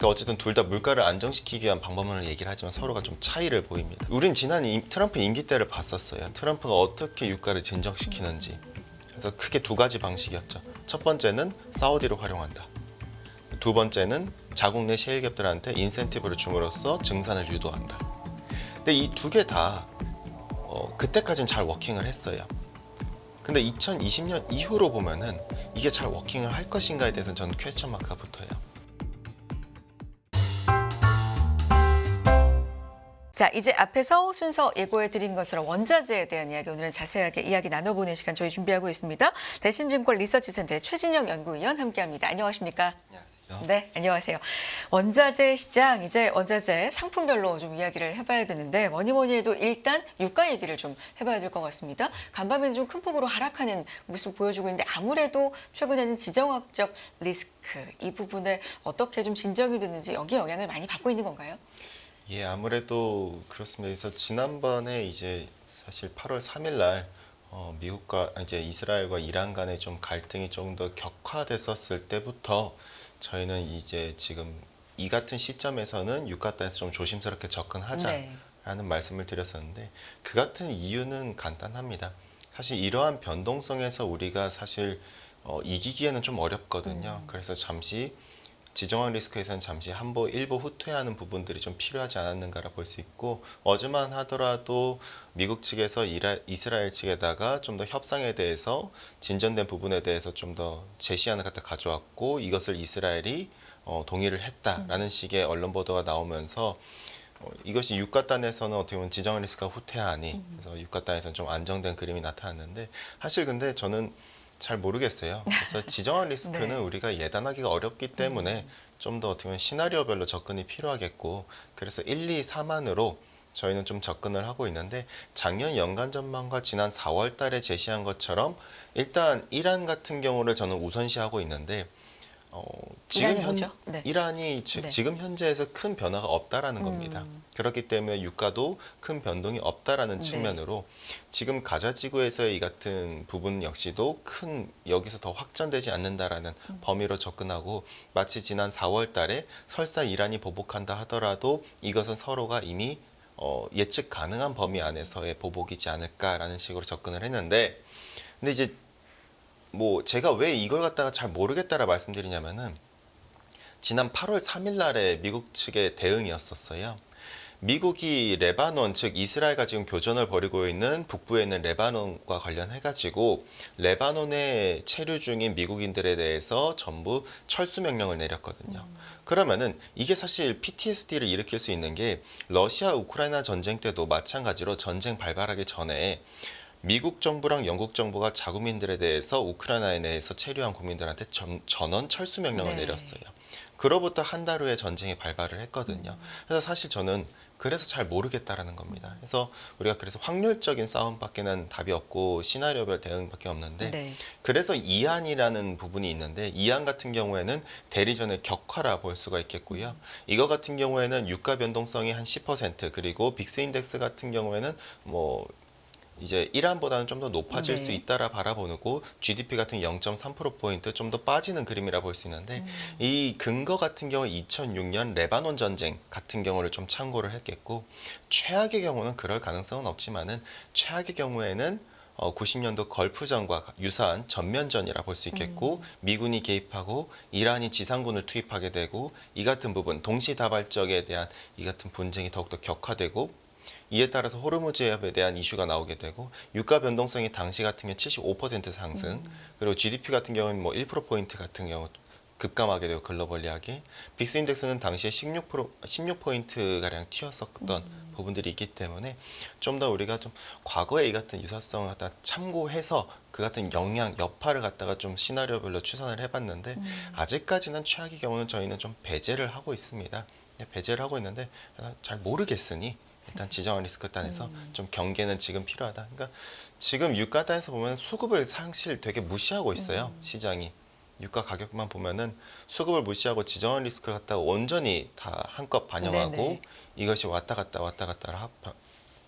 어쨌든 둘 다 물가를 안정시키기 위한 방법론을 얘기를 하지만 서로가 좀 차이를 보입니다. 우린 지난 트럼프 임기 때를 봤었어요. 트럼프가 어떻게 유가를 진정시키는지. 그래서 크게 두 가지 방식이었죠. 첫 번째는 사우디를 활용한다. 두 번째는 자국 내 셰일기업들한테 인센티브를 줌으로써 증산을 유도한다. 근데 이 두 개 다 그때까지는 잘 워킹을 했어요. 근데 2020년 이후로 보면은 이게 잘 워킹을 할 것인가에 대해서는 저는 퀘스천 마크가 붙어요. 자, 이제 앞에서 순서 예고해 드린 것처럼 원자재에 대한 이야기 오늘은 자세하게 이야기 나눠보는 시간 저희 준비하고 있습니다. 대신증권 리서치센터의 최진영 연구위원 함께합니다. 안녕하십니까? 안녕하세요. 네, 안녕하세요. 원자재 시장, 이제 원자재 상품별로 좀 이야기를 해봐야 되는데 뭐니 해도 일단 유가 얘기를 좀 해봐야 될 것 같습니다. 간밤에는 좀 큰 폭으로 하락하는 모습 보여주고 있는데 아무래도 최근에는 지정학적 리스크 이 부분에 어떻게 좀 진정이 됐는지 여기 영향을 많이 받고 있는 건가요? 예, 아무래도 그렇습니다. 그래서 지난번에 이제 사실 8월 3일 날 미국과 이제 이스라엘과 이란 간의 좀 갈등이 조금 더 격화됐었을 때부터 저희는 이제 지금 이 같은 시점에서는 유가 단에서 좀 조심스럽게 접근하자라는 말씀을 드렸었는데 그 같은 이유는 간단합니다. 사실 이러한 변동성에서 우리가 사실 이기기에는 좀 어렵거든요. 그래서 잠시 지정학 리스크에서는 잠시 일부 후퇴하는 부분들이 좀 필요하지 않았는가라 볼 수 있고 어제만 하더라도 미국 측에서 이스라엘 측에다가 좀 더 협상에 대해서 진전된 부분에 대해서 좀 더 제시안을 갖다 가져왔고 이것을 이스라엘이 동의를 했다라는 식의 언론 보도가 나오면서 이것이 유가단에서는 어떻게 보면 지정학 리스크가 후퇴하니 그래서 유가단에서는 좀 안정된 그림이 나타났는데 사실 근데 저는 잘 모르겠어요. 그래서 지정학 리스크는 네. 우리가 예단하기가 어렵기 때문에 좀 더 어떻게 보면 시나리오별로 접근이 필요하겠고 그래서 1, 2, 3안으로 저희는 좀 접근을 하고 있는데 작년 연간 전망과 지난 4월 달에 제시한 것처럼 일단 이란 같은 경우를 저는 우선시하고 있는데 이란이 뭐죠? 네. 이란이 지금 현재에서 큰 변화가 없다라는 겁니다. 그렇기 때문에 유가도 큰 변동이 없다라는 측면으로 지금 가자 지구에서의 이 같은 부분 역시도 여기서 더 확전되지 않는다라는 범위로 접근하고 마치 지난 4월 달에 설사 이란이 보복한다 하더라도 이것은 서로가 이미 예측 가능한 범위 안에서의 보복이지 않을까라는 식으로 접근을 했는데 근데 이제 제가 왜 이걸 갖다가 잘 모르겠다라 말씀드리냐면은 지난 8월 3일 날에 미국 측의 대응이었었어요. 미국이 레바논 즉 이스라엘과 지금 교전을 벌이고 있는 북부에 있는 레바논과 관련해가지고 레바논에 체류 중인 미국인들에 대해서 전부 철수 명령을 내렸거든요. 그러면은 이게 사실 PTSD를 일으킬 수 있는 게 러시아 우크라이나 전쟁 때도 마찬가지로 전쟁 발발하기 전에 미국 정부랑 영국 정부가 자국민들에 대해서 우크라이나에 대해서 체류한 국민들한테 전원 철수 명령을 내렸어요. 그로부터 한 달 후에 전쟁이 발발을 했거든요. 그래서 사실 저는 그래서 잘 모르겠다라는 겁니다. 그래서 우리가 그래서 확률적인 싸움밖에는 답이 없고 시나리오별 대응밖에 없는데 그래서 이안이라는 부분이 있는데 이안 같은 경우에는 대리전의 격화라 볼 수가 있겠고요. 이거 같은 경우에는 유가 변동성이 한 10% 그리고 빅스 인덱스 같은 경우에는 이제 이란보다는 좀 더 높아질 수 있다라 바라보고 GDP 같은 0.3%포인트 좀 더 빠지는 그림이라 볼 수 있는데 이 근거 같은 경우 2006년 레바논 전쟁 같은 경우를 좀 참고를 했겠고 최악의 경우는 그럴 가능성은 없지만은 최악의 경우에는 90년도 걸프전과 유사한 전면전이라 볼 수 있겠고 미군이 개입하고 이란이 지상군을 투입하게 되고 이 같은 부분 동시다발적에 대한 이 같은 분쟁이 더욱더 격화되고 이에 따라서 호르무즈 해협에 대한 이슈가 나오게 되고 유가 변동성이 당시 같은 경우 75% 상승 그리고 GDP 같은 경우는 1%포인트 같은 경우 급감하게 되고 글로벌리하게 빅스 인덱스는 당시에 16포인트가량 튀었었던 부분들이 있기 때문에 좀 더 우리가 좀 과거의 이 같은 유사성을 갖다 참고해서 그 같은 영향, 여파를 갖다가 좀 시나리오별로 추산을 해봤는데 아직까지는 최악의 경우는 저희는 좀 배제를 하고 있습니다. 배제를 하고 있는데 잘 모르겠으니 일단 지정학 리스크 단에서 좀 경계는 지금 필요하다. 그러니까 지금 유가 단에서 보면 수급을 사실 되게 무시하고 있어요. 시장이. 유가 가격만 보면은 수급을 무시하고 지정학 리스크를 갖다가 온전히 다 한껏 반영하고 이것이 왔다 갔다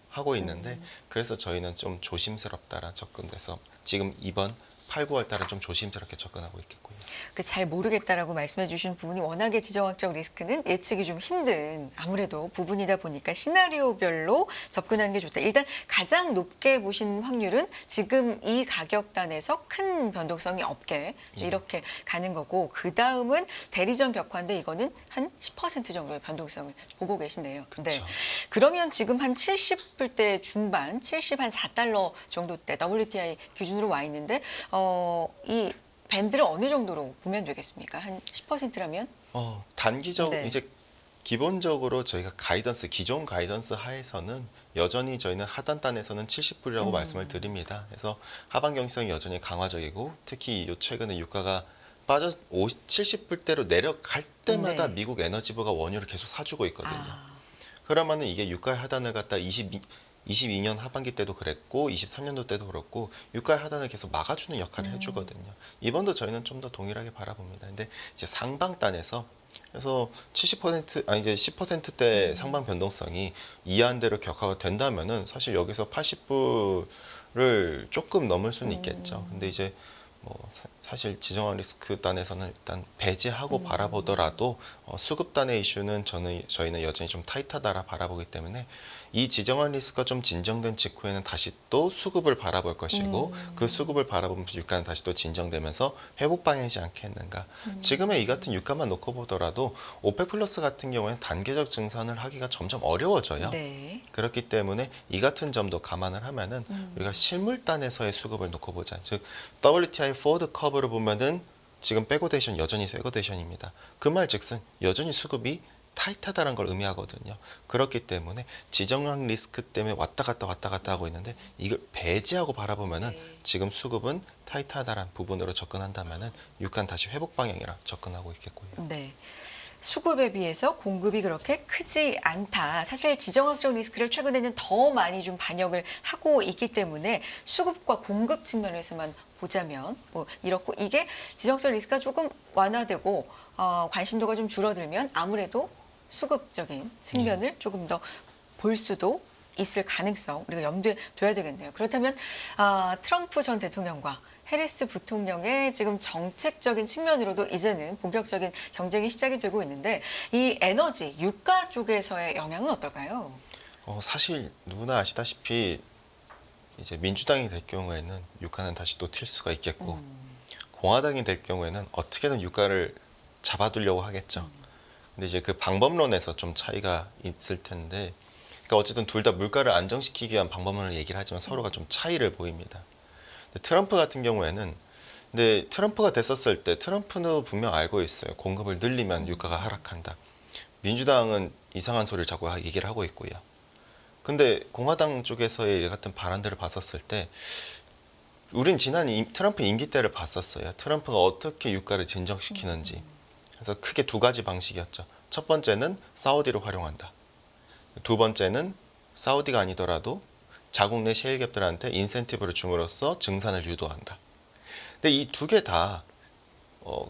하고 있는데 그래서 저희는 좀 조심스럽다라 접근돼서 지금 이번 8, 9월 달은 좀 조심스럽게 접근하고 있겠고요. 그 잘 모르겠다라고 말씀해 주신 부분이 워낙에 지정학적 리스크는 예측이 좀 힘든 아무래도 부분이다 보니까 시나리오별로 접근하는 게 좋다. 일단 가장 높게 보신 확률은 지금 이 가격단에서 큰 변동성이 없게 예. 이렇게 가는 거고 그다음은 대리점 격화인데 이거는 한 10% 정도의 변동성을 보고 계신데요. 그쵸. 그러면 지금 한 70불대 중반, 70 한 4달러 정도 대 WTI 기준으로 와 있는데 이 밴드를 어느 정도로 보면 되겠습니까? 한 10%라면? 단기적 네. 이제 기본적으로 저희가 가이던스 기존 가이던스 하에서는 여전히 저희는 하단단에서는 70불이라고 말씀을 드립니다. 그래서 하반 경직성이 여전히 강화적이고 특히 요 최근에 유가가 빠져 70불대로 내려갈 때마다 네. 미국 에너지부가 원유를 계속 사주고 있거든요. 아, 그러면은 이게 유가의 하단을 갖다 22년 하반기 때도 그랬고 23년도 때도 그렇고 유가의 하단을 계속 막아주는 역할을 해주거든요. 이번도 저희는 좀 더 동일하게 바라봅니다. 근데 이제 상방단에서 그래서 70% 아니 이제 10%대 상방 변동성이 이해한대로 격화가 된다면은 사실 여기서 80불을 조금 넘을 수는 있겠죠. 근데 이제 뭐 사실 지정학 리스크 단에서는 일단 배제하고 바라보더라도 수급단의 이슈는 저희는 여전히 좀 타이트하다라 바라보기 때문에 이 지정학 리스크가 좀 진정된 직후에는 다시 또 수급을 바라볼 것이고 그 수급을 바라보면서 유가는 다시 또 진정되면서 회복 방향이지 않겠는가. 지금의 이 같은 유가만 놓고 보더라도 오펙 플러스 같은 경우에는 단계적 증산을 하기가 점점 어려워져요. 네. 그렇기 때문에 이 같은 점도 감안을 하면은 우리가 실물단에서의 수급을 놓고 보자. 즉 WTI 포워드 커브를 보면은 지금 백오데이션 여전히 백오데이션입니다. 그 말즉슨 여전히 수급이 타이트하다는 걸 의미하거든요. 그렇기 때문에 지정학 리스크 때문에 왔다 갔다 하고 있는데 이걸 배제하고 바라보면은 지금 수급은 타이트하다라는 부분으로 접근한다면은 유가는 다시 회복 방향이라 접근하고 있겠고요. 네. 수급에 비해서 공급이 그렇게 크지 않다. 사실 지정학적 리스크를 최근에는 더 많이 좀 반영을 하고 있기 때문에 수급과 공급 측면에서만 보자면 뭐 이렇고 이게 지정학적 리스크가 조금 완화되고 관심도가 좀 줄어들면 아무래도 수급적인 측면을 조금 더 볼 수도 있을 가능성 우리가 염두에 둬야 되겠네요. 그렇다면 트럼프 전 대통령과 해리스 부통령의 지금 정책적인 측면으로도 이제는 본격적인 경쟁이 시작이 되고 있는데 이 에너지, 유가 쪽에서의 영향은 어떨까요? 사실 누구나 아시다시피 이제 민주당이 될 경우에는 유가는 다시 또 튈 수가 있겠고 공화당이 될 경우에는 어떻게든 유가를 잡아두려고 하겠죠. 근데 이제 그 방법론에서 좀 차이가 있을 텐데 그러니까 어쨌든 둘 다 물가를 안정시키기 위한 방법론을 얘기를 하지만 서로가 좀 차이를 보입니다. 근데 트럼프 같은 경우에는 근데 트럼프가 됐었을 때 트럼프는 분명 알고 있어요. 공급을 늘리면 유가가 하락한다. 민주당은 이상한 소리를 자꾸 얘기를 하고 있고요. 근데 공화당 쪽에서의 이 같은 발언들을 봤었을 때 우린 지난 트럼프 임기 때를 봤었어요. 트럼프가 어떻게 유가를 진정시키는지. 그래서 크게 두 가지 방식이었죠. 첫 번째는 사우디를 활용한다. 두 번째는 사우디가 아니더라도 자국 내 셰일 기업들한테 인센티브를 줌으로써 증산을 유도한다. 근데 이 두 개 다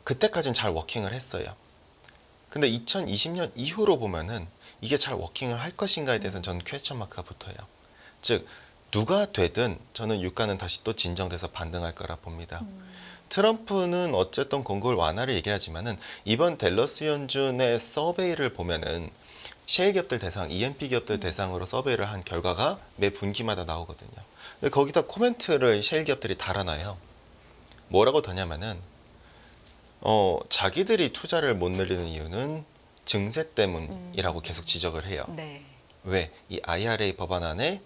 그때까지는 잘 워킹을 했어요. 근데 2020년 이후로 보면은 이게 잘 워킹을 할 것인가에 대해서는 저는 퀘스천 마크가 붙어요. 즉 누가 되든 저는 유가는 다시 또 진정돼서 반등할 거라 봅니다. 트럼프는 어쨌든 공급을 완화를 얘기하지만은 이번 댈러스 연준의 서베이를 보면은 셰일 기업들 대상, E&P 기업들 대상으로 서베이를 한 결과가 매 분기마다 나오거든요. 근데 거기다 코멘트를 셰일 기업들이 달아놔요. 뭐라고 다냐면은 자기들이 투자를 못 늘리는 이유는 증세 때문이라고 계속 지적을 해요. 네. 왜? 이 IRA 법안 안에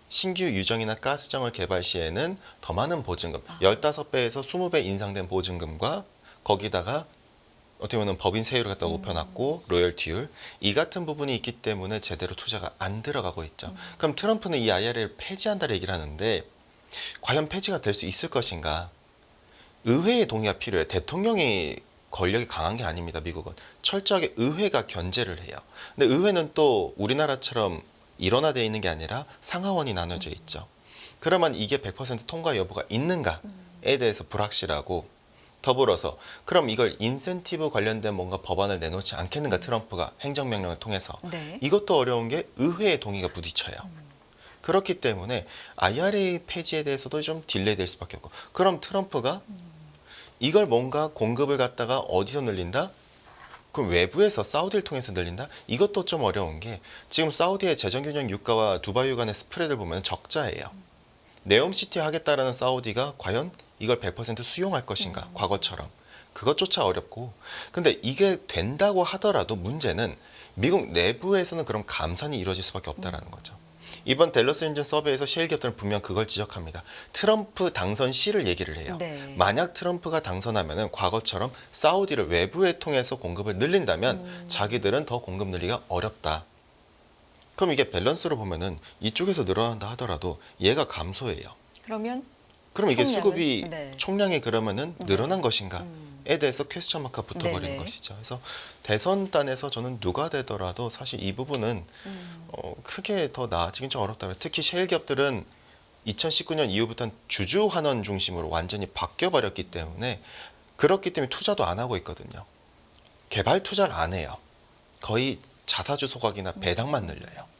신규 유정이나 가스정을 개발 시에는 더 많은 보증금, 15배에서 20배 인상된 보증금과 거기다가 어떻게 보면 법인 세율을 갖다 높여놨고 로열티율 이 같은 부분이 있기 때문에 제대로 투자가 안 들어가고 있죠. 그럼 트럼프는 이 IRA를 폐지한다는 얘기를 하는데 과연 폐지가 될 수 있을 것인가? 의회의 동의가 필요해요. 대통령이 권력이 강한 게 아닙니다. 미국은 철저하게 의회가 견제를 해요. 근데 의회는 또 우리나라처럼 일원화되어 있는 게 아니라 상하원이 나눠져 있죠. 그러면 이게 100% 통과 여부가 있는가에 대해서 불확실하고 더불어서 그럼 이걸 인센티브 관련된 뭔가 법안을 내놓지 않겠는가 트럼프가 행정명령을 통해서 네. 이것도 어려운 게 의회의 동의가 부딪혀요. 그렇기 때문에 IRA 폐지에 대해서도 좀 딜레이 될 수밖에 없고 그럼 트럼프가 이걸 뭔가 공급을 갖다가 어디서 늘린다? 그럼 외부에서 사우디를 통해서 늘린다? 이것도 좀 어려운 게 지금 사우디의 재정균형 유가와 두바이 간의 스프레드를 보면 적자예요. 네옴시티 하겠다라는 사우디가 과연 이걸 100% 수용할 것인가? 과거처럼. 그것조차 어렵고 근데 이게 된다고 하더라도 문제는 미국 내부에서는 그럼 감산이 이루어질 수밖에 없다라는 거죠. 이번 댈러스 엔진 서베이에서 셰일 기업들은 분명 그걸 지적합니다. 트럼프 당선 시를 얘기를 해요. 네. 만약 트럼프가 당선하면은 과거처럼 사우디를 외부에 통해서 공급을 늘린다면 자기들은 더 공급 늘리기가 어렵다. 그럼 이게 밸런스로 보면은 이쪽에서 늘어난다 하더라도 얘가 감소해요. 그러면 그럼 이게 총량은? 수급이 네. 총량이 그러면은 늘어난 것인가? 에 대해서 퀘스천 마크가 붙어버리는 네네. 것이죠. 그래서 대선단에서 저는 누가 되더라도 사실 이 부분은 크게 더 나아지긴 좀 어렵다. 특히 셰일 기업들은 2019년 이후부터는 주주 환원 중심으로 완전히 바뀌어버렸기 때문에 그렇기 때문에 투자도 안 하고 있거든요. 개발 투자를 안 해요. 거의 자사주 소각이나 배당만 늘려요.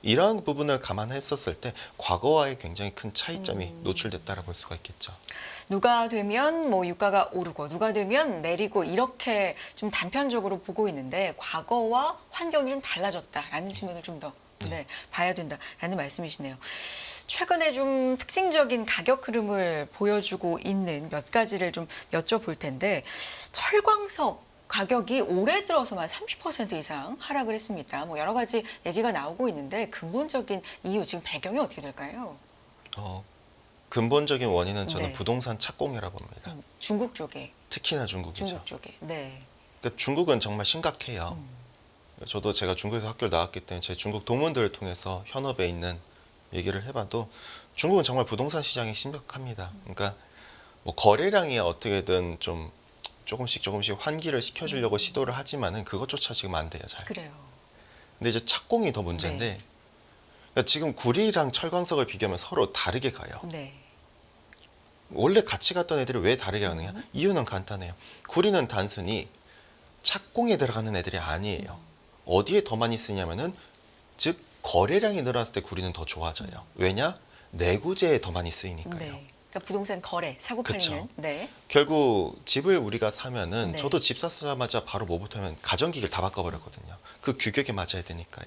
이러한 부분을 감안했었을 때 과거와의 굉장히 큰 차이점이 노출됐다고 볼 수가 있겠죠. 누가 되면 뭐 유가가 오르고 누가 되면 내리고 이렇게 좀 단편적으로 보고 있는데 과거와 환경이 좀 달라졌다라는 측면을 좀 더 봐야 된다라는 말씀이시네요. 최근에 좀 특징적인 가격 흐름을 보여주고 있는 몇 가지를 좀 여쭤볼 텐데 철광석 가격이 올해 들어서만 30% 이상 하락을 했습니다. 뭐 여러 가지 얘기가 나오고 있는데 근본적인 이유 지금 배경이 어떻게 될까요? 근본적인 원인은 저는 네. 부동산 착공이라고 봅니다. 중국 쪽에, 특히나 중국이죠. 중국 쪽에. 네. 그러니까 중국은 정말 심각해요. 저도 제가 중국에서 학교를 나왔기 때문에 제 중국 동문들을 통해서 현업에 있는 얘기를 해봐도 중국은 정말 부동산 시장이 심각합니다. 그러니까 뭐 거래량이 어떻게든 좀 조금씩 환기를 시켜주려고 시도를 하지만은 그것조차 지금 안 돼요, 잘. 그래요. 근데 이제 착공이 더 문제인데 네. 그러니까 지금 구리랑 철광석을 비교하면 서로 다르게 가요. 네. 원래 같이 갔던 애들이 왜 다르게 가느냐? 이유는 간단해요. 구리는 단순히 착공에 들어가는 애들이 아니에요. 어디에 더 많이 쓰냐면은 즉 거래량이 늘어났을 때 구리는 더 좋아져요. 왜냐? 내구재에 더 많이 쓰이니까요. 네. 그러니까 부동산 거래, 사고 그쵸. 팔리는. 네. 결국 집을 우리가 사면은 네. 저도 집 샀자마자 바로 뭐부터 하면 가전기기를 다 바꿔버렸거든요. 그 규격에 맞아야 되니까요.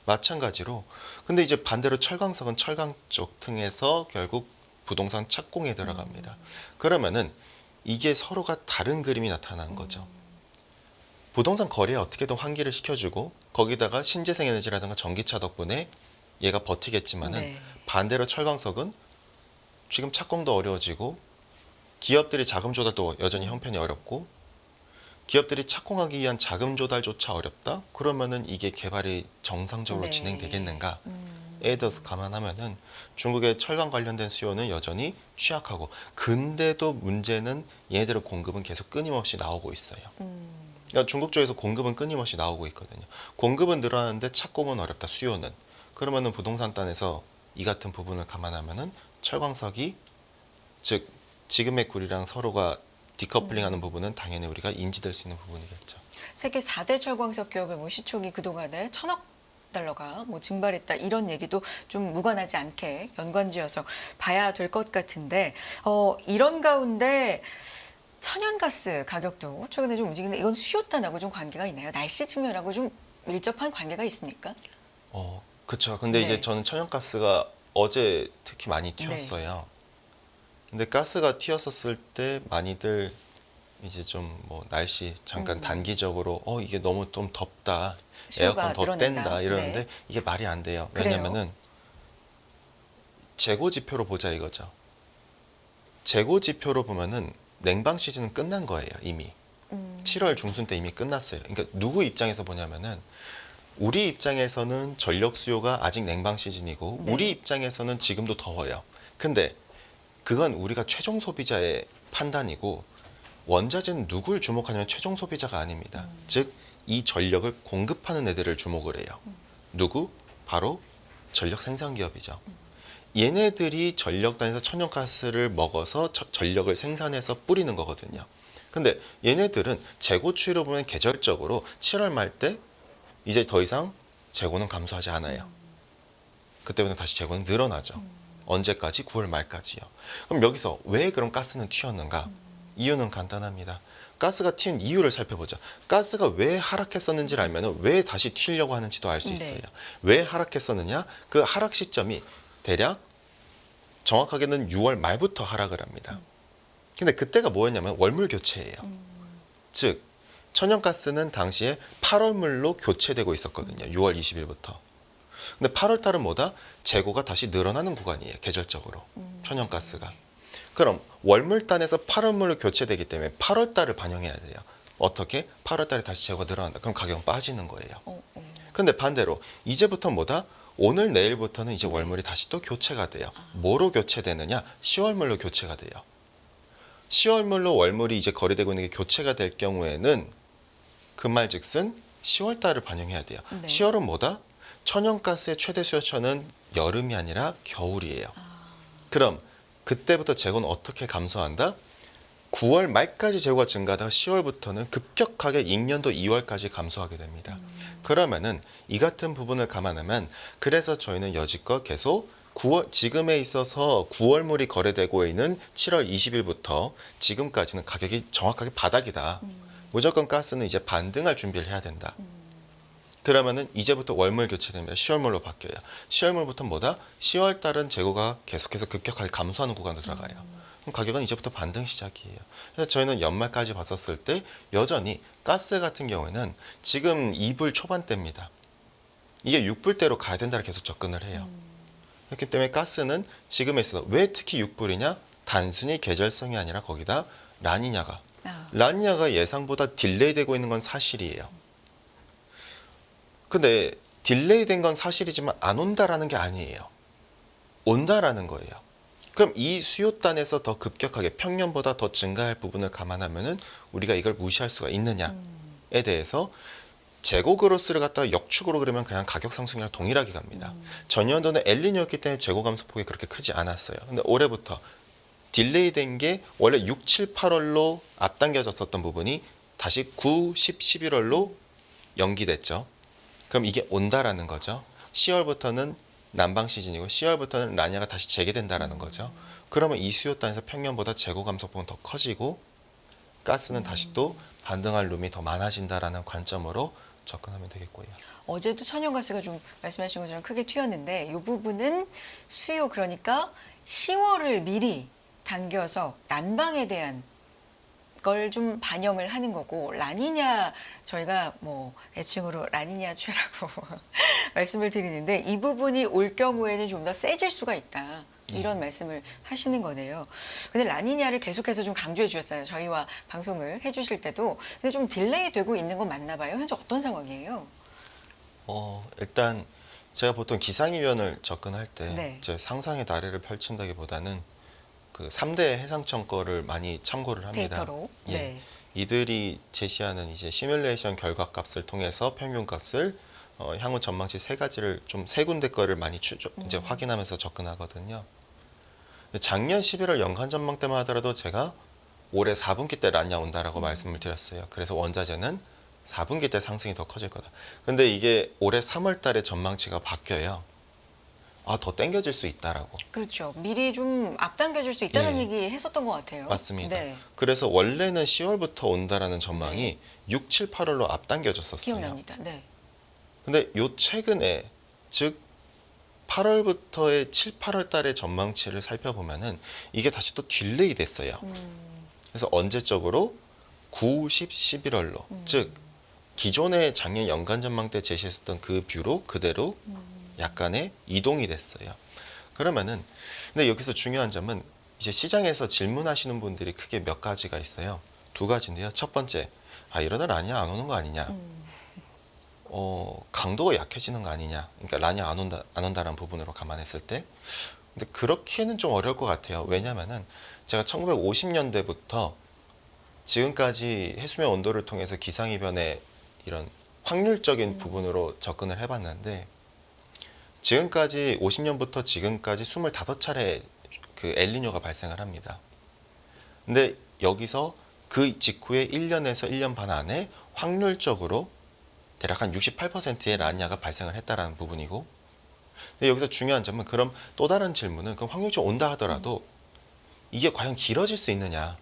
마찬가지로 근데 이제 반대로 철광석은 철강 쪽 층에서 결국 부동산 착공에 들어갑니다. 그러면은 이게 서로가 다른 그림이 나타나는 거죠. 부동산 거래에 어떻게든 환기를 시켜주고 거기다가 신재생 에너지라든가 전기차 덕분에 얘가 버티겠지만은 네. 반대로 철광석은 지금 착공도 어려워지고 기업들이 자금 조달도 여전히 형편이 어렵고 기업들이 착공하기 위한 자금 조달조차 어렵다? 그러면은 이게 개발이 정상적으로 네. 진행되겠는가에 대해서 감안하면은 중국의 철강 관련된 수요는 여전히 취약하고 근데도 문제는 얘네들의 공급은 계속 끊임없이 나오고 있어요. 그러니까 중국 쪽에서 공급은 끊임없이 나오고 있거든요. 공급은 늘어나는데 착공은 어렵다. 수요는. 그러면은 부동산 단에서 이 같은 부분을 감안하면은 철광석이 즉 지금의 구리랑 서로가 디커플링하는 부분은 당연히 우리가 인지될 수 있는 부분이겠죠. 세계 4대 철광석 기업의 뭐 시총이 그동안에 1,000억 달러가 뭐 증발했다 이런 얘기도 좀 무관하지 않게 연관지어서 봐야 될 것 같은데 이런 가운데 천연가스 가격도 최근에 좀 움직이는데 이건 수요단하고 좀 관계가 있나요? 날씨 측면하고 좀 밀접한 관계가 있습니까? 그렇죠. 근데 네. 이제 저는 천연가스가 어제 특히 많이 튀었어요. 근데 가스가 튀었었을 때 많이들 이제 좀 뭐 날씨 잠깐 단기적으로 이게 너무 좀 덥다. 수요가 에어컨 더 늘어난다. 뗀다 이러는데 네. 이게 말이 안 돼요. 그래요? 왜냐면은 재고 지표로 보자 이거죠. 재고 지표로 보면은 냉방 시즌은 끝난 거예요, 이미. 7월 중순 때 이미 끝났어요. 그러니까 누구 입장에서 보냐면은 우리 입장에서는 전력 수요가 아직 냉방 시즌이고 네. 우리 입장에서는 지금도 더워요. 근데 그건 우리가 최종 소비자의 판단이고 원자재는 누굴 주목하냐면 최종 소비자가 아닙니다. 즉 이 전력을 공급하는 애들을 주목을 해요. 누구? 바로 전력 생산 기업이죠. 얘네들이 전력단에서 천연가스를 먹어서 전력을 생산해서 뿌리는 거거든요. 근데 얘네들은 재고 추이로 보면 계절적으로 7월 말 때 이제 더 이상 재고는 감소하지 않아요. 그때부터 다시 재고는 늘어나죠. 언제까지? 9월 말까지요. 그럼 여기서 왜 그럼 가스는 튀었는가? 이유는 간단합니다. 가스가 튀는 이유를 살펴보죠. 가스가 왜 하락했었는지를 알면 왜 다시 튀려고 하는지도 알 수 있어요. 네. 왜 하락했었느냐? 그 하락 시점이 대략 정확하게는 6월 말부터 하락을 합니다. 근데 그때가 뭐였냐면 월물 교체예요. 즉 천연가스는 당시에 8월물로 교체되고 있었거든요. 6월 20일부터. 근데 8월 달은 뭐다? 재고가 다시 늘어나는 구간이에요. 계절적으로. 천연가스가. 그럼 월물단에서 8월물로 교체되기 때문에 8월 달을 반영해야 돼요. 어떻게? 8월 달에 다시 재고가 늘어난다. 그럼 가격은 빠지는 거예요. 근데 반대로 이제부터 뭐다? 오늘 내일부터는 이제 월물이 다시 또 교체가 돼요. 뭐로 교체되느냐? 10월물로 교체가 돼요. 10월물로 월물이 이제 거래되고 있는 게 교체가 될 경우에는 그 말즉슨 10월 달을 반영해야 돼요. 네. 10월은 뭐다? 천연가스의 최대 수요처는 여름이 아니라 겨울이에요. 그럼 그때부터 재고는 어떻게 감소한다? 9월 말까지 재고가 증가하다가 10월부터는 급격하게 익년도 2월까지 감소하게 됩니다. 그러면은 이 같은 부분을 감안하면 그래서 저희는 여지껏 계속 9월 지금에 있어서 9월물이 거래되고 있는 7월 20일부터 지금까지는 가격이 정확하게 바닥이다. 무조건 가스는 이제 반등할 준비를 해야 된다. 그러면은 이제부터 월물 교체됩니다. 10월물로 바뀌어요. 10월물부터 뭐다? 10월 달은 재고가 계속해서 급격하게 감소하는 구간으로 들어가요. 그럼 가격은 이제부터 반등 시작이에요. 그래서 저희는 연말까지 봤었을 때 여전히 가스 같은 경우에는 지금 2불 초반대입니다. 이게 6불대로 가야 된다고 계속 접근을 해요. 그렇기 때문에 가스는 지금에 있어서 왜 특히 6불이냐? 단순히 계절성이 아니라 거기다 라니냐가 예상보다 딜레이 되고 있는 건 사실이에요. 근데 딜레이 된 건 사실이지만 안 온다라는 게 아니에요. 온다라는 거예요. 그럼 이 수요단에서 더 급격하게 평년보다 더 증가할 부분을 감안하면은 우리가 이걸 무시할 수가 있느냐에 대해서 재고 그로스를 갖다가 역축으로 그러면 그냥 가격 상승이랑 동일하게 갑니다. 전년도는 엘니뇨였기 때문에 재고 감소폭이 그렇게 크지 않았어요. 근데 올해부터 딜레이 된 게 원래 6, 7, 8월로 앞당겨졌었던 부분이 다시 9, 10, 11월로 연기됐죠. 그럼 이게 온다라는 거죠. 10월부터는 난방 시즌이고 10월부터는 라니냐가 다시 재개된다라는 거죠. 그러면 이 수요단에서 평년보다 재고 감소폭은 더 커지고 가스는 다시 또 반등할 룸이 더 많아진다라는 관점으로 접근하면 되겠고요. 어제도 천연가스가 좀 말씀하신 것처럼 크게 튀었는데 이 부분은 수요 그러니까 10월을 미리 당겨서 난방에 대한 걸 좀 반영을 하는 거고 라니냐 저희가 뭐 애칭으로 라니냐 최라고 말씀을 드리는데 이 부분이 올 경우에는 좀 더 세질 수가 있다. 이런 말씀을 하시는 거네요. 근데 라니냐를 계속해서 좀 강조해 주셨어요. 저희와 방송을 해주실 때도. 근데 좀 딜레이 되고 있는 건 맞나 봐요. 현재 어떤 상황이에요? 일단 제가 보통 기상이변을 접근할 때 네. 제 상상의 나래를 펼친다기보다는 그 3대 해상청 거를 많이 참고를 합니다. 데이터로. 예. 네. 이들이 제시하는 이제 시뮬레이션 결과값을 통해서 평균값을 향후 전망치 세 가지를 좀 세 군데 거를 많이 이제 확인하면서 접근하거든요. 근데 작년 11월 연간 전망 때만 하더라도 제가 올해 4분기 때 라니냐 온다라고 말씀을 드렸어요. 그래서 원자재는 4분기 때 상승이 더 커질 거다. 근데 이게 올해 3월 달에 전망치가 바뀌어요. 더 땡겨질 수 있다라고. 그렇죠. 미리 좀 앞당겨질 수 있다는 예. 얘기 했었던 것 같아요. 맞습니다. 네. 그래서 원래는 10월부터 온다라는 전망이 6, 7, 8월로 앞당겨졌었어요. 기억납니다. 네. 근데 요 최근에 즉 8월부터의 7, 8월 달의 전망치를 살펴보면은 이게 다시 또 딜레이 됐어요. 그래서 언제적으로 9, 10, 11월로 즉 기존의 작년 연간 전망 때 제시했었던 그 뷰로 그대로 약간의 이동이 됐어요. 그러면은 근데 여기서 중요한 점은 이제 시장에서 질문하시는 분들이 크게 몇 가지가 있어요. 두 가지인데요. 첫 번째, 이러다 라니냐 안 오는 거 아니냐? 강도가 약해지는 거 아니냐? 그러니까 라니냐 안 온다라는 부분으로 감안했을 때, 근데 그렇게는 좀 어려울 것 같아요. 왜냐면은 제가 1950년대부터 지금까지 해수면 온도를 통해서 기상이변의 이런 확률적인 부분으로 접근을 해봤는데 지금까지 50년부터 지금까지 25차례 그 엘니뇨가 발생을 합니다. 근데 여기서 그 직후에 1년에서 1년 반 안에 확률적으로 대략 한 68%의 라니냐가 발생을 했다라는 부분이고 근데 여기서 중요한 점은 그럼 또 다른 질문은 그럼 확률적 온다 하더라도 이게 과연 길어질 수 있느냐.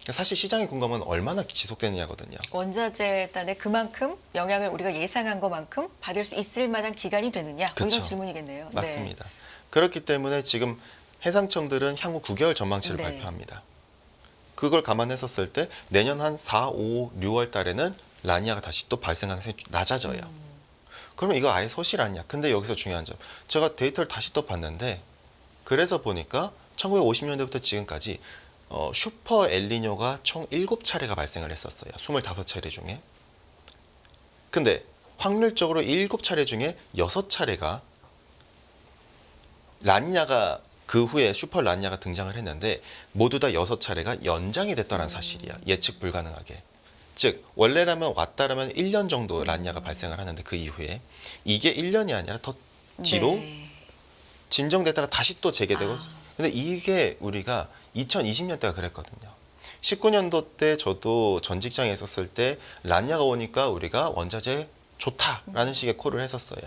사실 시장의 공감은 얼마나 지속되느냐거든요. 원자재 단에 그만큼 영향을 우리가 예상한 것만큼 받을 수 있을 만한 기간이 되느냐? 뭐 그쵸. 이런 질문이겠네요. 맞습니다. 그렇기 때문에 지금 해상청들은 향후 9개월 전망치를 네. 발표합니다. 그걸 감안했었을 때 내년 한 4, 5, 6월 달에는 라니아가 다시 또 발생 가능성이 낮아져요. 그러면 이거 아예 소실 아니야. 근데 여기서 중요한 점. 제가 데이터를 다시 또 봤는데 그래서 보니까 1950년대부터 지금까지 슈퍼 엘니뇨가 총 7차례가 발생을 했었어요. 25차례 중에. 근데 확률적으로 7차례 중에 6차례가 라니냐가 그 후에 슈퍼 라니냐가 등장을 했는데 모두 다 6차례가 연장이 됐다는 사실이야. 예측 불가능하게. 즉 원래라면 왔다라면 1년 정도 라니냐가 발생을 하는데 그 이후에 이게 1년이 아니라 더 뒤로 네. 진정됐다가 다시 또 재개되고 근데 이게 우리가 2020년 때가 그랬거든요. 19년도 때 저도 전 직장에 있었을 때 라니냐가 오니까 우리가 원자재 좋다라는 식의 콜을 했었어요.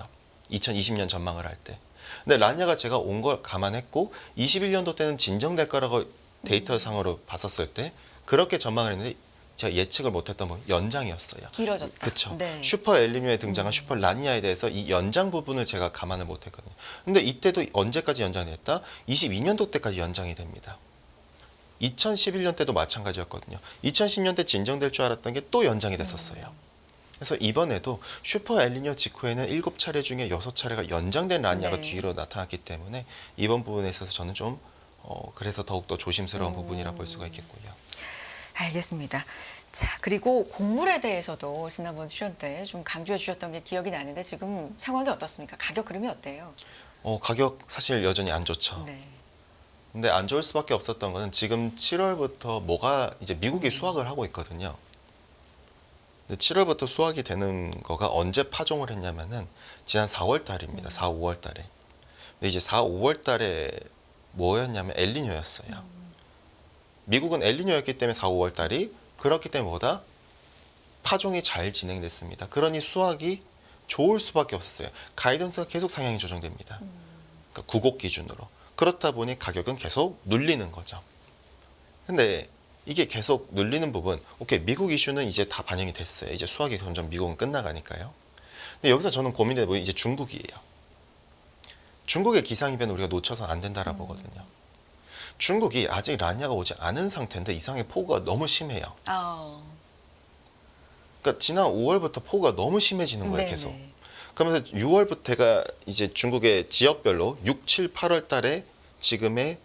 2020년 전망을 할 때. 근데 라니냐가 제가 온 걸 감안했고 21년도 때는 진정될 거라고 데이터상으로 봤었을 때 그렇게 전망을 했는데 제가 예측을 못했던 건 연장이었어요. 길어졌다. 그렇죠. 네. 슈퍼 엘니뇨에 등장한 슈퍼 라니냐에 대해서 이 연장 부분을 제가 감안을 못했거든요. 근데 이때도 언제까지 연장이 됐다? 22년도 때까지 연장이 됩니다. 2011년 때도 마찬가지였거든요. 2010년 때 진정될 줄 알았던 게 또 연장이 됐었어요. 그래서 이번에도 슈퍼 엘니뇨 직후에는 7차례 중에 6차례가 연장된 라니냐가 네. 뒤로 나타났기 때문에 이번 부분에 있어서 저는 좀 그래서 더욱더 조심스러운 부분이라 볼 수가 있겠고요. 알겠습니다. 자, 그리고 곡물에 대해서도 지난번 시연 때 좀 강조해 주셨던 게 기억이 나는데 지금 상황이 어떻습니까? 가격 흐름이 어때요? 가격 사실 여전히 안 좋죠. 네. 근데 안 좋을 수밖에 없었던 거는 지금 7월부터 뭐가 이제 미국이 수확을 하고 있거든요. 근데 7월부터 수확이 되는 거가 언제 파종을 했냐면은 지난 4월 달입니다. 4, 5월 달에. 근데 이제 4, 5월 달에 뭐였냐면 엘니뇨였어요. 미국은 엘니뇨였기 때문에 4, 5월 달이 그렇기 때문에 뭐다? 파종이 잘 진행됐습니다. 그러니 수확이 좋을 수밖에 없었어요. 가이던스가 계속 상향이 조정됩니다. 그러니까 구곡 기준으로. 그렇다 보니 가격은 계속 눌리는 거죠. 근데 이게 계속 눌리는 부분, 오케이, 미국 이슈는 이제 다 반영이 됐어요. 이제 수확이 점점 미국은 끝나가니까요. 근데 여기서 저는 고민되는 부분이 이제 중국이에요. 중국의 기상이변 우리가 놓쳐서는 안 된다라고 보거든요. 중국이 아직 라니냐가 오지 않은 상태인데 이상의 폭우가 너무 심해요. 그러니까 지난 5월부터 폭우가 너무 심해지는 거예요, 네네. 계속. 그러면서 6월부터가 이제 중국의 지역별로 6, 7, 8월 달에 지금의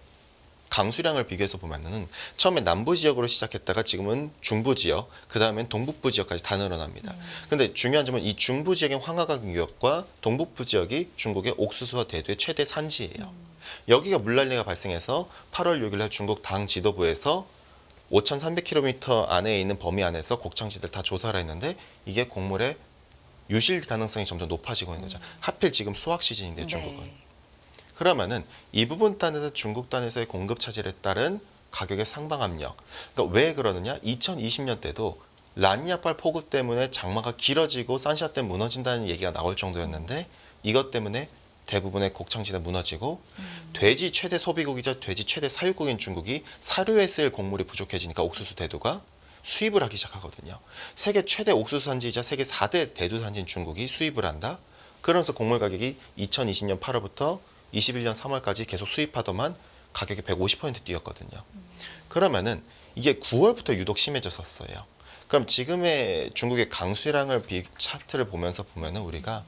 강수량을 비교해서 보면은 처음에 남부 지역으로 시작했다가 지금은 중부 지역, 그 다음엔 동북부 지역까지 다 늘어납니다. 근데 중요한 점은 이 중부 지역의 황하강 유역과 동북부 지역이 중국의 옥수수와 대두의 최대 산지예요. 여기가 물난리가 발생해서 8월 6일 날 중국 당 지도부에서 5,300km 안에 있는 범위 안에서 곡창지들 다 조사를 했는데 이게 곡물의 유실 가능성이 점점 높아지고 있는 거죠. 하필 지금 수확 시즌인데 중국은. 네. 그러면은 이 부분 단에서 중국 단에서의 공급 차질에 따른 가격의 상방 압력. 그러니까 왜 그러느냐? 2020년 때도 라니냐발 폭우 때문에 장마가 길어지고 산샤댐 무너진다는 얘기가 나올 정도였는데 이것 때문에 대부분의 곡창지대 무너지고 돼지 최대 소비국이자 돼지 최대 사육국인 중국이 사료에 쓸 곡물이 부족해지니까 옥수수 대두가 수입을 하기 시작하거든요. 세계 최대 옥수수 산지이자 세계 4대 대두 산지인 중국이 수입을 한다. 그러면서 곡물 가격이 2020년 8월부터 21년 3월까지 계속 수입하더만 가격이 150% 뛰었거든요. 그러면은 이게 9월부터 유독 심해졌었어요. 그럼 지금의 중국의 강수량을 차트를 보면서 보면은 우리가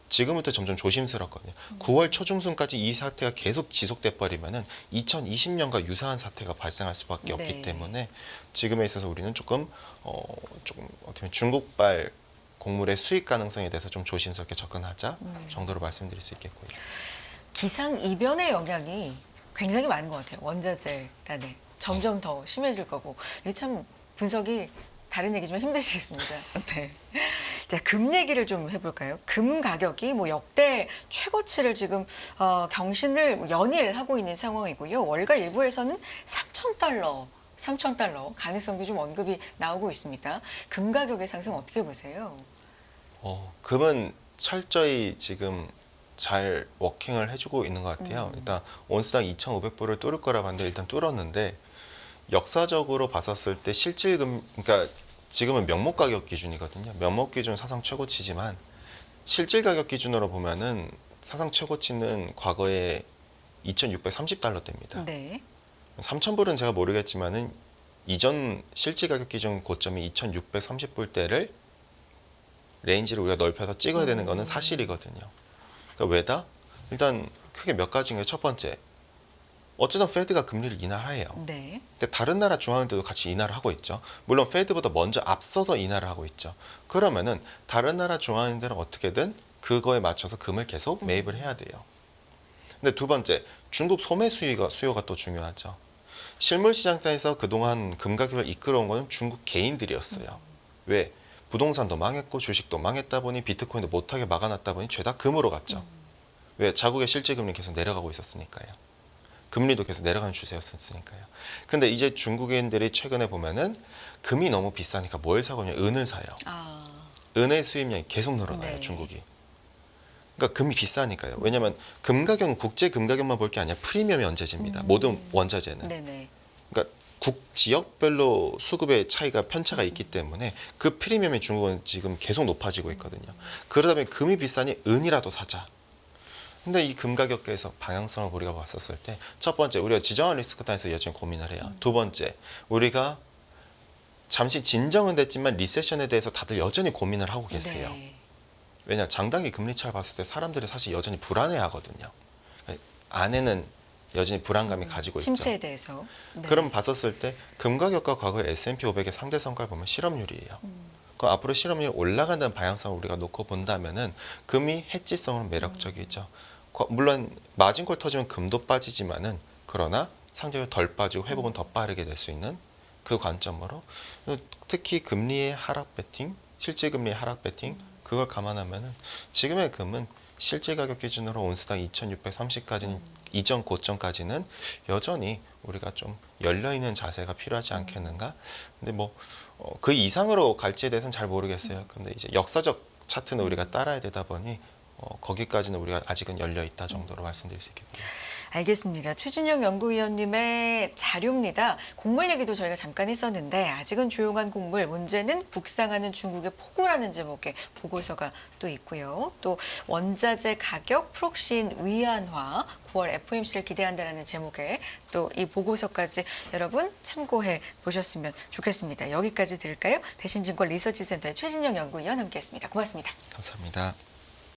지금부터 점점 조심스럽거든요. 9월 초중순까지 이 사태가 계속 지속돼 버리면은 2020년과 유사한 사태가 발생할 수밖에 없기 네. 때문에 지금에 있어서 우리는 조금 어떻게 보면 중국발 곡물의 수익 가능성에 대해서 좀 조심스럽게 접근하자 정도로 말씀드릴 수 있겠고요. 기상 이변의 영향이 굉장히 많은 것 같아요. 원자재 단에 점점 더 심해질 거고 이게 참 분석이 다른 얘기 좀 힘드시겠습니다. 네. 자, 금 얘기를 좀 해볼까요? 금 가격이 뭐 역대 최고치를 지금 경신을 연일하고 있는 상황이고요. 월가 일부에서는 3,000달러 가능성도 좀 언급이 나오고 있습니다. 금 가격의 상승 어떻게 보세요? 금은 철저히 지금 잘 워킹을 해주고 있는 것 같아요. 일단 온스당 2,500불을 뚫을 거라 봤는데 일단 뚫었는데 역사적으로 봤었을 때 실질금, 그러니까 지금은 명목 가격 기준이거든요. 명목 기준 사상 최고치지만 실질 가격 기준으로 보면은 사상 최고치는 과거에 2,630달러대입니다. 네. 3,000불은 제가 모르겠지만은 이전 실질 가격 기준 고점이 2,630불대를 레인지를 우리가 넓혀서 찍어야 되는 거는 사실이거든요. 그러니까 왜다? 일단 크게 몇 가지인 거예요. 첫 번째, 어쨌든 페드가 금리를 인하해요. 네. 근데 다른 나라 중앙은행도 같이 인하를 하고 있죠. 물론 페드보다 먼저 앞서서 인하를 하고 있죠. 그러면은 다른 나라 중앙은행들은 어떻게든 그거에 맞춰서 금을 계속 매입을 해야 돼요. 근데 두 번째, 중국 소매 수요가 또 중요하죠. 실물 시장에서 그동안 금 가격을 이끌어온 거는 중국 개인들이었어요. 왜? 부동산도 망했고 주식도 망했다 보니 비트코인도 못하게 막아놨다 보니 죄다 금으로 갔죠. 왜? 자국의 실제 금리 계속 내려가고 있었으니까요. 금리도 계속 내려가는 추세였으니까요. 근데 이제 중국인들이 최근에 보면은 금이 너무 비싸니까 뭘 사고 있냐? 은을 사요. 아, 은의 수입량이 계속 늘어나요. 네. 중국이. 그러니까 금이 비싸니까요. 왜냐하면 금 가격은 국제 금 가격만 볼 게 아니라 프리미엄이 얹어집니다. 모든 원자재는. 네네. 그러니까 지역별로 수급의 차이가 편차가 있기 때문에 그 프리미엄이 중국은 지금 계속 높아지고 있거든요. 그러다 보니 금이 비싸니 은이라도 사자. 근데 이 금 가격에서 방향성을 우리가 봤었을 때 첫 번째, 우리가 지정한 리스크 단에서 여전히 고민을 해요. 두 번째, 우리가 잠시 진정은 됐지만 리세션에 대해서 다들 여전히 고민을 하고 계세요. 네. 왜냐, 장단기 금리 차를 봤을 때 사람들이 사실 여전히 불안해하거든요. 안에는 여전히 불안감이 가지고 있죠. 침체에 대해서. 네. 그럼 봤었을 때 금 가격과 과거의 S&P 500의 상대 성과를 보면 실업률이에요. 그럼 앞으로 실업률이 올라간다는 방향성을 우리가 놓고 본다면은 금이 해지성으로 매력적이죠. 물론 마진콜 터지면 금도 빠지지만은 그러나 상대적으로 덜 빠지고 회복은 더 빠르게 될 수 있는 그 관점으로 특히 금리의 하락 베팅, 실질 금리의 하락 베팅 그걸 감안하면은 지금의 금은 실질 가격 기준으로 온스당 2,630까지는 이전 고점까지는 여전히 우리가 좀 열려 있는 자세가 필요하지 않겠는가? 근데 뭐 그 이상으로 갈지에 대해서는 잘 모르겠어요. 근데 이제 역사적 차트는 우리가 따라야 되다 보니 거기까지는 우리가 아직은 열려 있다 정도로 말씀드릴 수 있겠고요. 알겠습니다. 최진영 연구위원님의 자료입니다. 곡물 얘기도 저희가 잠깐 했었는데 아직은 조용한 곡물, 문제는 북상하는 중국의 폭우라는 제목의 보고서가 또 있고요. 또 원자재 가격 프록시인 위안화, 9월 FOMC를 기대한다는 제목의 또 이 보고서까지 여러분 참고해 보셨으면 좋겠습니다. 여기까지 들을까요? 대신증권 리서치센터의 최진영 연구위원 함께했습니다. 고맙습니다. 감사합니다.